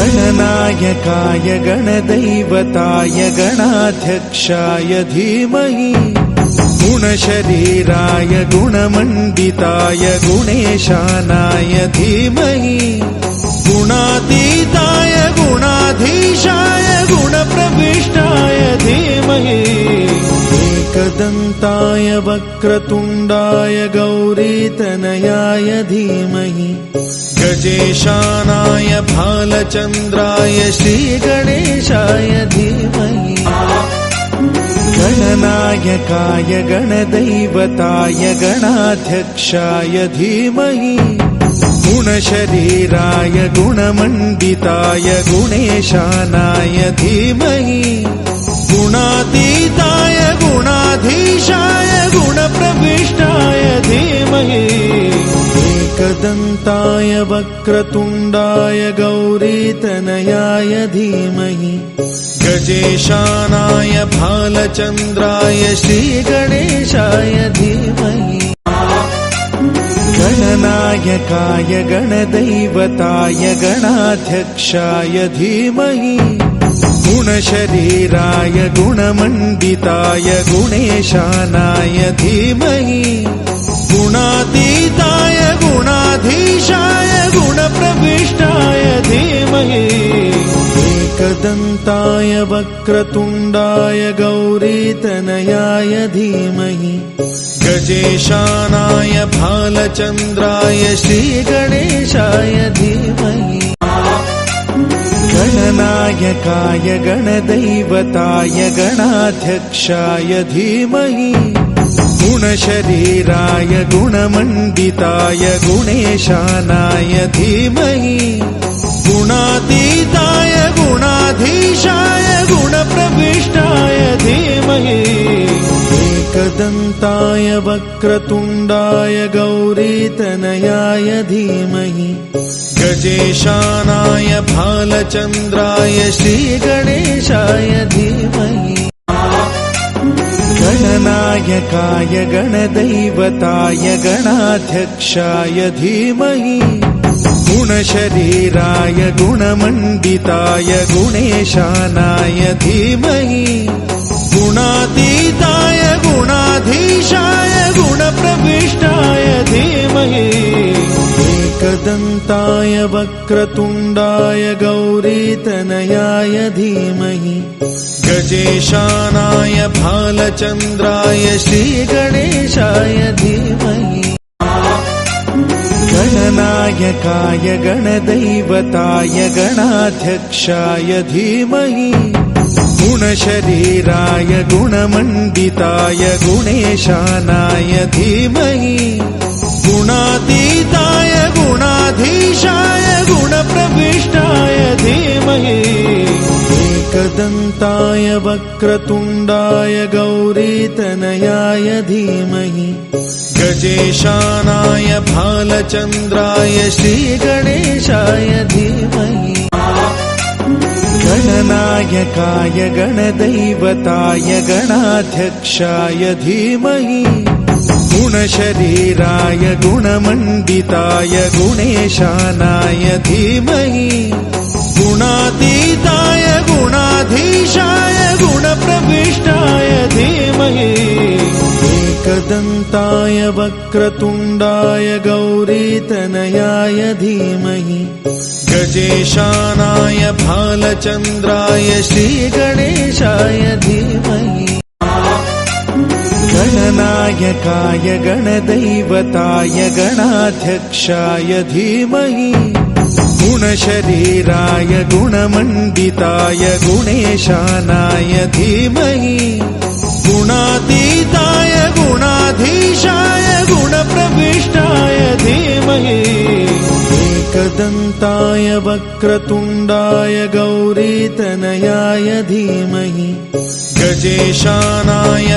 गणनायकाय गणदैवताय गणाध्यक्षाय धीमहि गुणशरीराय गुणमण्डिताय गुणेशानाय धीमहि गुणातीताय गुणाधीशाय गुणप्रविष्टाय धीमहि एकदन्ताय वक्रतुण्डाय गौरीतनयाय धीमहि गजेशानाय भालचन्द्राय श्रीगणेशाय धीमहि गणनायकाय गणदैवताय गणाध्यक्षाय धीमहि गुणशरीराय गुणमण्डिताय गुणेशानाय धीमहि गुणातीताय गुणाधीशाय गुणप्रविष्टाय धीमहि एकदन्ताय वक्रतुण्डाय गौरीतनयाय धीमहि गजेशानाय भालचन्द्राय श्रीगणेशाय धीमहि गणनायकाय गणदैवताय गणाध्यक्षाय धीमहि गुणशरीराय गुणमण्डिताय गुणेशानाय धीमहि गुणातीताय गुणाधीशाय गुणप्रविष्टाय धीमहि एकदन्ताय वक्रतुण्डाय गौरीतनयाय धीमहि गजेशानाय भालचन्द्राय श्रीगणेशाय धीमहि गणनायकाय गणदैवताय गणाध्यक्षाय धीमहि गुणशरीराय गुणमण्डिताय गुणेशानाय धीमहि गुणातीताय गुणाधीशाय गुणप्रविष्टाय धीमहि एकदन्ताय वक्रतुण्डाय गौरीतनयाय धीमहि गजेशानाय भालचन्द्राय श्रीगणेशाय धीमहि गणनायकाय गणदैवताय गणाध्यक्षाय धीमहि गुणशरीराय गुणमण्डिताय गुणेशानाय धीमहि गुणातीताय गुणाधीशाय गुणप्रविष्टाय धीमहि एकदन्ताय वक्रतुण्डाय गौरीतनयाय धीमहि गजेशानाय भालचन्द्राय श्रीगणेशाय धीमहि गणनायकाय गणदैवताय गणाध्यक्षाय धीमहि गुणशरीराय गुणमण्डिताय गुणेशानाय धीमहि गुणातीताय गुणाधीशाय गुणप्रविष्टाय धीमहि एकदन्ताय वक्रतुण्डाय गौरीतनयाय धीमहि गजेशानाय भालचन्द्राय श्रीगणेशाय धीमहि गणनायकाय गणदैवताय गणाध्यक्षाय धीमहि गुणशरीराय गुणमण्डिताय गुणेशानाय धीमहि गुणातीताय गुणाधीशाय गुणप्रविष्टाय धीमहि एकदन्ताय वक्रतुण्डाय गौरीतनयाय धीमहि गजेशानाय भालचन्द्राय श्रीगणेशाय धीमहि गणनायकाय गणदैवताय गणाध्यक्षाय धीमहि गुणशरीराय गुणमण्डिताय गुणेशानाय धीमहि गुणातीताय गुणाधीशाय गुणप्रविष्टाय धीमहि एकदन्ताय वक्रतुण्डाय गौरीतनयाय धीमहि गजेशानाय